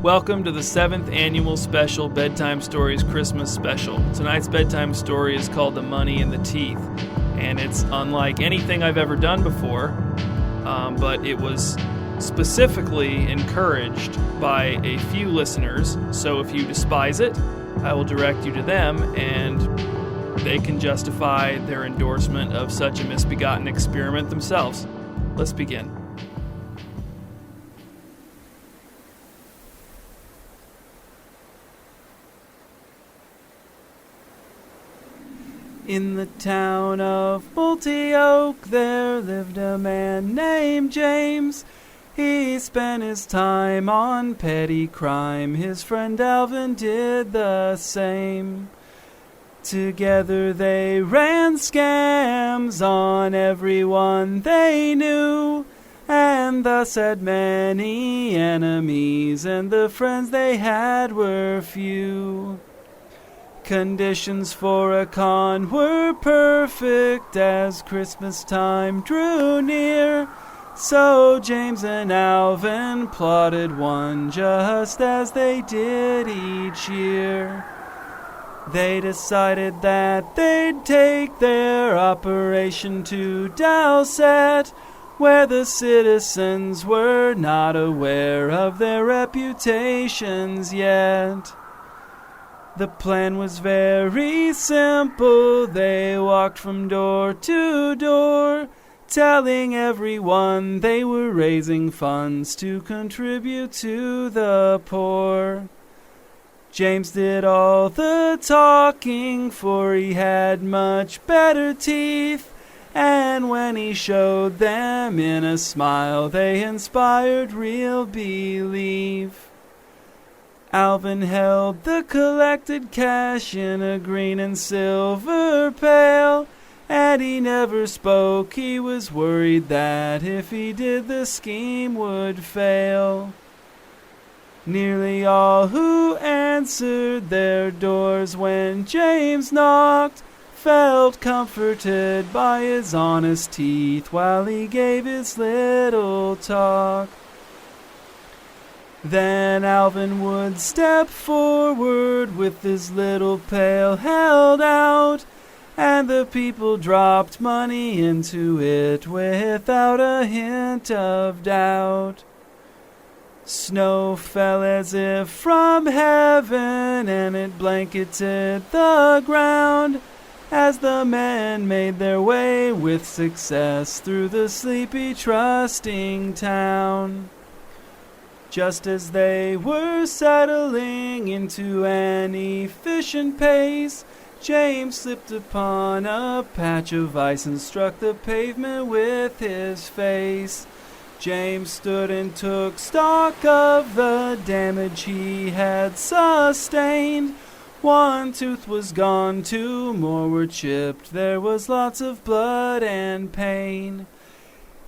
Welcome to the 7th annual special Bedtime Stories Christmas special. Tonight's bedtime story is called The Money in the Teeth, and it's unlike anything I've ever done before, but it was specifically encouraged by a few listeners, so if you despise it, I will direct you to them, and they can justify their endorsement of such a misbegotten experiment themselves. Let's begin. In the town of Multi-Oak, there lived a man named James. He spent his time on petty crime. His friend Alvin did the same. Together they ran scams on everyone they knew, and thus had many enemies, and the friends they had were few. Conditions for a con were perfect as Christmas time drew near, so James and Alvin plotted one just as they did each year. They decided that they'd take their operation to Dowsett, where the citizens were not aware of their reputations yet. The plan was very simple. They walked from door to door, telling everyone they were raising funds to contribute to the poor. James did all the talking, for he had much better teeth, and when he showed them in a smile, they inspired real belief. Alvin held the collected cash in a green and silver pail, and he never spoke. He was worried that if he did, the scheme would fail. Nearly all who answered their doors when James knocked felt comforted by his honest teeth while he gave his little talk. Then Alvin would step forward with his little pail held out, and the people dropped money into it without a hint of doubt. Snow fell as if from heaven, and it blanketed the ground as the men made their way with success through the sleepy, trusting town. Just as they were settling into an efficient pace, James slipped upon a patch of ice and struck the pavement with his face. James stood and took stock of the damage he had sustained. One tooth was gone, 2 more were chipped. There was lots of blood and pain.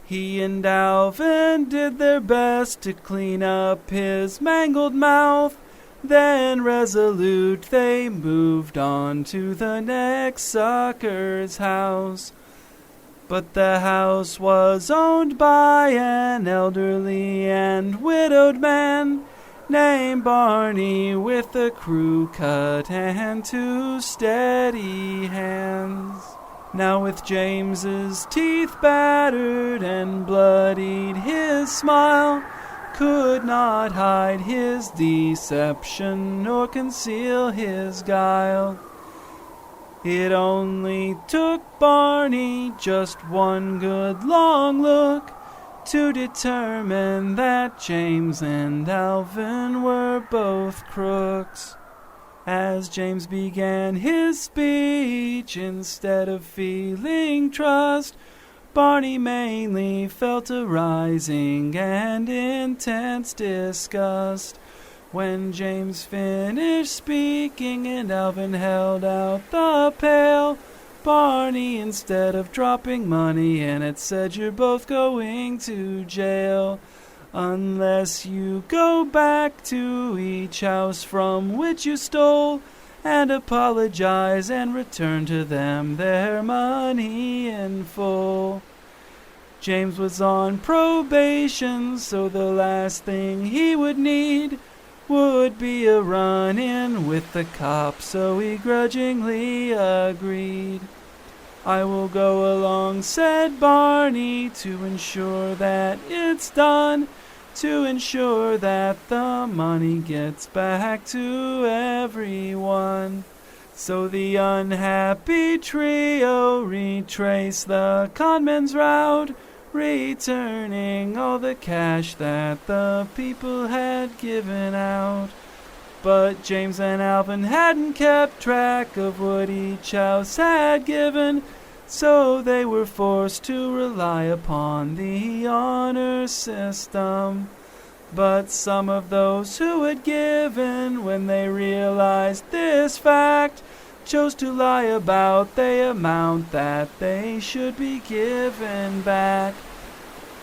He and Alvin did their best to clean up his mangled mouth. Then resolute they moved on to the next sucker's house. But the house was owned by an elderly and widowed man named Barney, with a crew cut and 2 steady hands. Now with James's teeth battered and bloodied, his smile could not hide his deception nor conceal his guile. It only took Barney just one good long look to determine that James and Alvin were both crooks. As James began his speech, instead of feeling trust, Barney mainly felt a rising and intense disgust. When James finished speaking and Alvin held out the pail, Barney, instead of dropping money in it, said, "You're both going to jail, unless you go back to each house from which you stole and apologize and return to them their money in full." James was on probation, so the last thing he would need would be a run-in with the cops, so he grudgingly agreed. "I will go along," said Barney, "to ensure that it's done, to ensure that the money gets back to everyone." So the unhappy trio retraced the conmen's route, returning all the cash that the people had given out. But James and Alvin hadn't kept track of what each house had given, so they were forced to rely upon the honor system. But some of those who had given, when they realized this fact, chose to lie about the amount that they should be given back.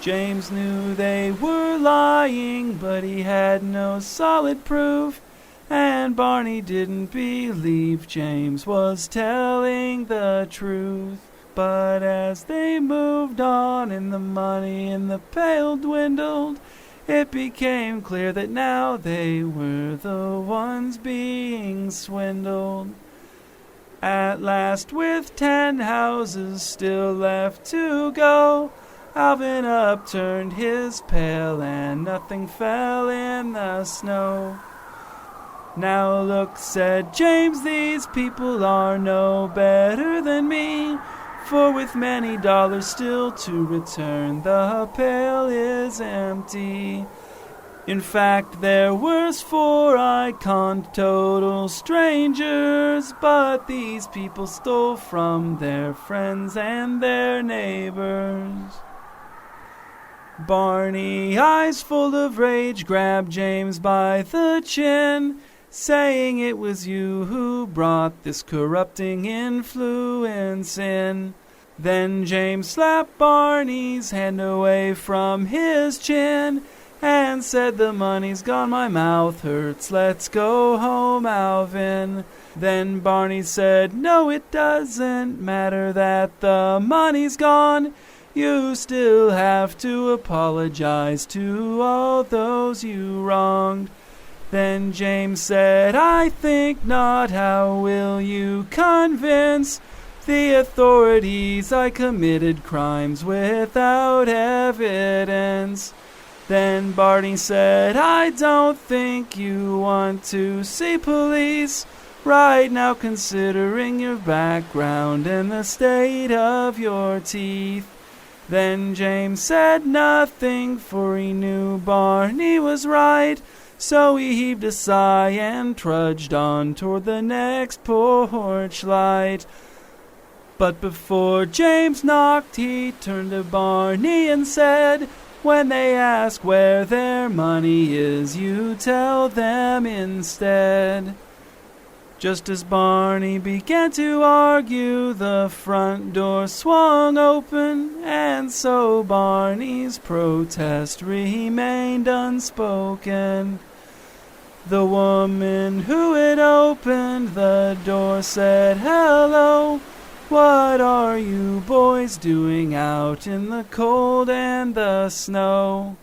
James knew they were lying, but he had no solid proof, and Barney didn't believe James was telling the truth. But as they moved on and the money in the pail dwindled, it became clear that now they were the ones being swindled. At last, with 10 houses still left to go, Alvin upturned his pail and nothing fell in the snow. "Now look," said James, "these people are no better than me, for with many dollars still to return, the pail is empty. In fact, there were 4 I conned total strangers, but these people stole from their friends and their neighbors." Barney, eyes full of rage, grabbed James by the chin, saying it was you who brought this corrupting influence in. Then James slapped Barney's hand away from his chin and said, "The money's gone, my mouth hurts, let's go home, Alvin." Then Barney said, "No, it doesn't matter that the money's gone. You still have to apologize to all those you wronged." Then James said, "I think not. How will you convince the authorities I committed crimes without evidence?" Then Barney said, "I don't think you want to see police right now, considering your background and the state of your teeth." Then James said nothing, for he knew Barney was right, so he heaved a sigh and trudged on toward the next porch light. But before James knocked, he turned to Barney and said, "When they ask where their money is, you tell them instead." Just as Barney began to argue, the front door swung open, and so Barney's protest remained unspoken. The woman who had opened the door said, "Hello, what are you boys doing out in the cold and the snow?"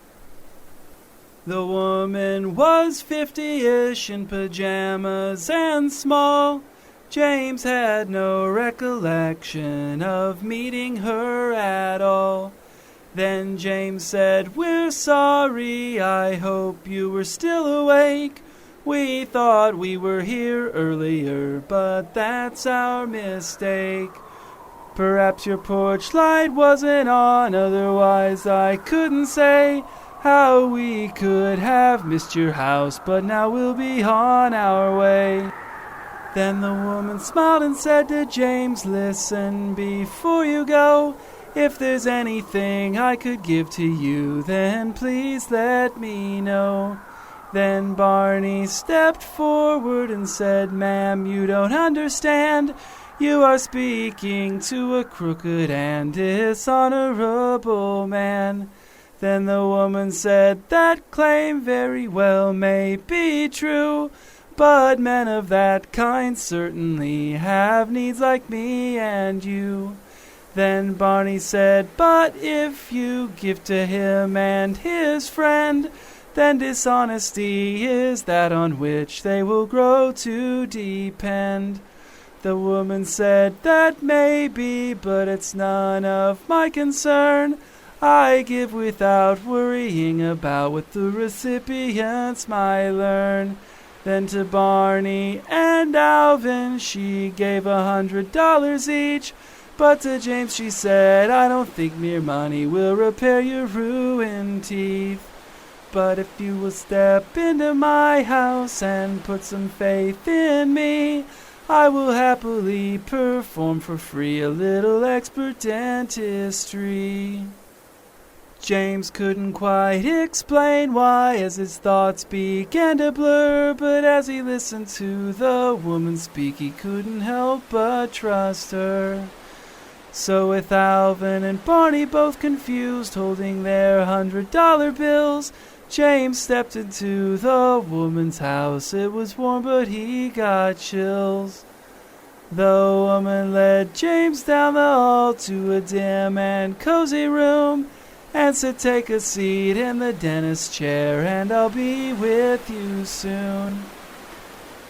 The woman was 50-ish in pajamas and small. James had no recollection of meeting her at all. Then James said, "We're sorry, I hope you were still awake. We thought we were here earlier, but that's our mistake. Perhaps your porch light wasn't on, otherwise I couldn't say how we could have missed your house, but now we'll be on our way." Then the woman smiled and said to James, "Listen, before you go, if there's anything I could give to you, then please let me know." Then Barney stepped forward and said, "Ma'am, you don't understand. You are speaking to a crooked and dishonorable man." Then the woman said, "That claim very well may be true, but men of that kind certainly have needs like me and you." Then Barney said, "But if you give to him and his friend, then dishonesty is that on which they will grow to depend. The woman said, that may be, but it's none of my concern. I give without worrying about what the recipients might learn. Then to Barney and Alvin she gave $100 each, but to James she said, I don't think mere money will repair your ruined teeth. But if you will step into my house and put some faith in me, I will happily perform for free a little expert dentistry. James couldn't quite explain why as his thoughts began to blur, but as he listened to the woman speak, he couldn't help but trust her. So with Alvin and Barney both confused, holding their $100 bills, James stepped into the woman's house. It was warm, but he got chills. The woman led James down the hall to a dim and cozy room and said, take a seat in the dentist's chair and I'll be with you soon.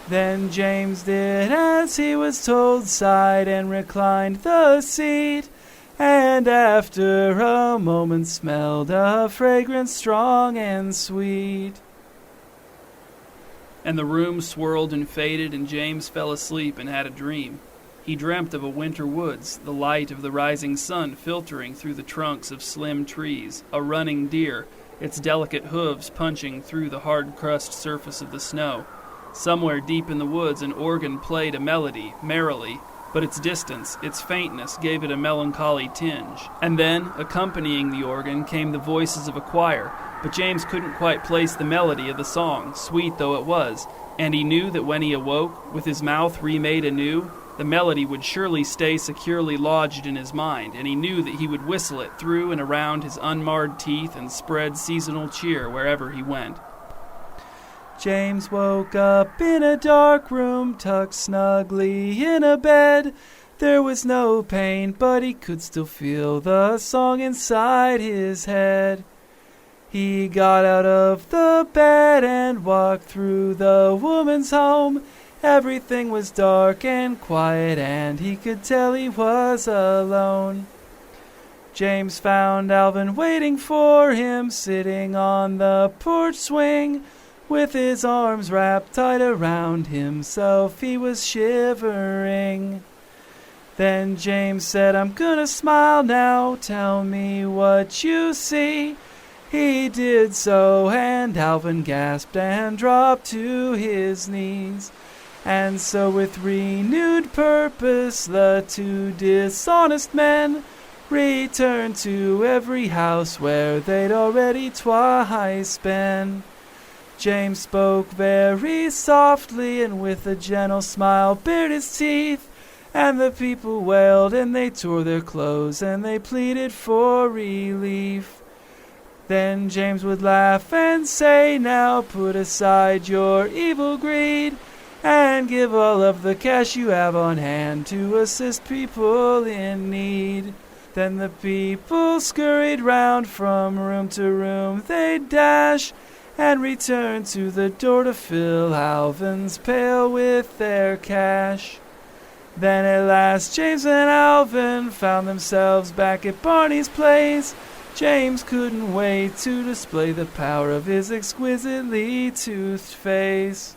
Then James did as he was told, sighed and reclined the seat, and after a moment smelled a fragrance strong and sweet. And the room swirled and faded, and James fell asleep and had a dream. He dreamt of a winter woods, the light of the rising sun filtering through the trunks of slim trees, a running deer, its delicate hooves punching through the hard-crust surface of the snow. Somewhere deep in the woods an organ played a melody, merrily, but its distance, its faintness, gave it a melancholy tinge. And then, accompanying the organ, came the voices of a choir, but James couldn't quite place the melody of the song, sweet though it was, and he knew that when he awoke, with his mouth remade anew, the melody would surely stay securely lodged in his mind, and he knew that he would whistle it through and around his unmarred teeth and spread seasonal cheer wherever he went. James woke up in a dark room, tucked snugly in a bed. There was no pain, but he could still feel the song inside his head. He got out of the bed and walked through the woman's home. Everything was dark and quiet, and he could tell he was alone. James found Alvin waiting for him, sitting on the porch swing. With his arms wrapped tight around himself, he was shivering. Then James said, I'm gonna smile now, tell me what you see. He did so, and Alvin gasped and dropped to his knees. And so with renewed purpose, the two dishonest men returned to every house where they'd already twice been. James spoke very softly and with a gentle smile bared his teeth, and the people wailed and they tore their clothes and they pleaded for relief. Then James would laugh and say, now put aside your evil greed and give all of the cash you have on hand to assist people in need. Then the people scurried round from room to room, they'd dash and return to the door to fill Alvin's pail with their cash. Then at last James and Alvin found themselves back at Barney's place. James couldn't wait to display the power of his exquisitely toothed face.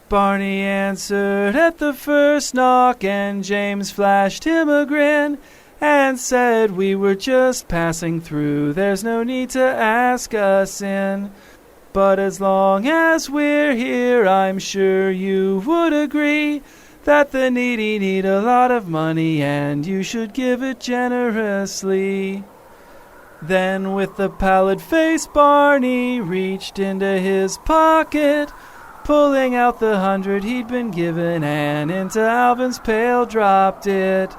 Barney answered at the first knock, and James flashed him a grin and said, we were just passing through, there's no need to ask us in. But as long as we're here, I'm sure you would agree that the needy need a lot of money and you should give it generously. Then with the pallid face, Barney reached into his pocket, pulling out the 100 he'd been given, and into Alvin's pail dropped it.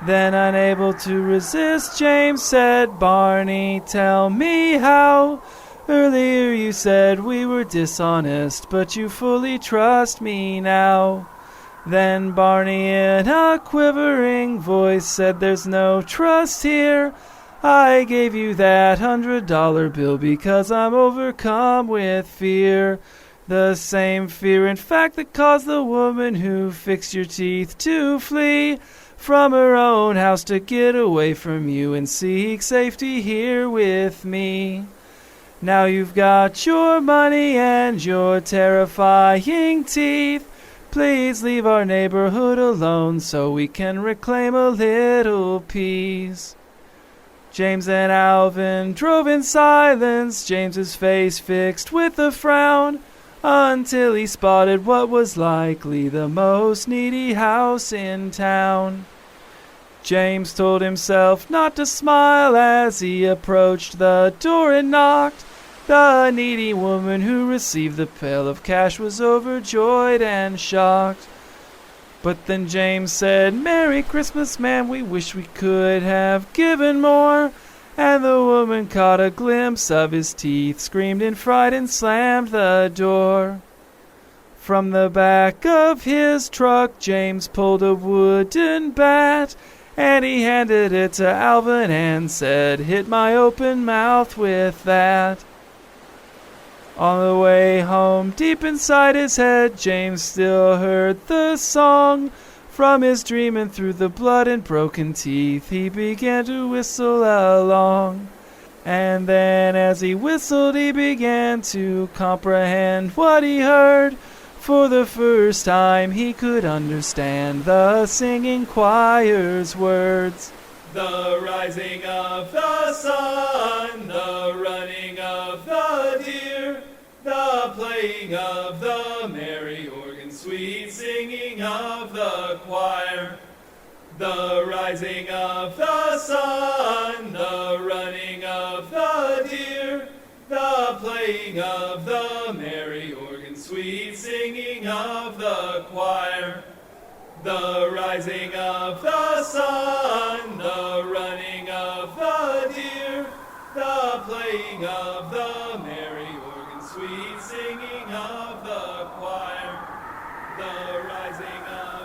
Then, unable to resist, James said, Barney, tell me how. Earlier you said we were dishonest, but you fully trust me now. Then Barney, in a quivering voice, said, there's no trust here. I gave you that $100 bill because I'm overcome with fear. The same fear, in fact, that caused the woman who fixed your teeth to flee from her own house to get away from you and seek safety here with me. Now you've got your money and your terrifying teeth. Please leave our neighborhood alone so we can reclaim a little peace. James and Alvin drove in silence, James's face fixed with a frown, until he spotted what was likely the most needy house in town. James told himself not to smile as he approached the door and knocked. The needy woman who received the pail of cash was overjoyed and shocked. But then James said, "Merry Christmas, ma'am, we wish we could have given more." And the woman caught a glimpse of his teeth, screamed in fright and slammed the door. From the back of his truck, James pulled a wooden bat, and he handed it to Alvin and said, "Hit my open mouth with that." On the way home, deep inside his head, James still heard the song. From his dream and through the blood and broken teeth, he began to whistle along. And then as he whistled, he began to comprehend what he heard. For the first time he could understand the singing choir's words. The rising of the sun, the running of the deer, the playing of the merry organ, sweet singing of the choir. The rising of the sun, the running of the deer, the playing of the merry organ, sweet singing of the choir. The rising of the sun, the running of the deer, the playing of the merry organ, sweet singing of the choir. The rising of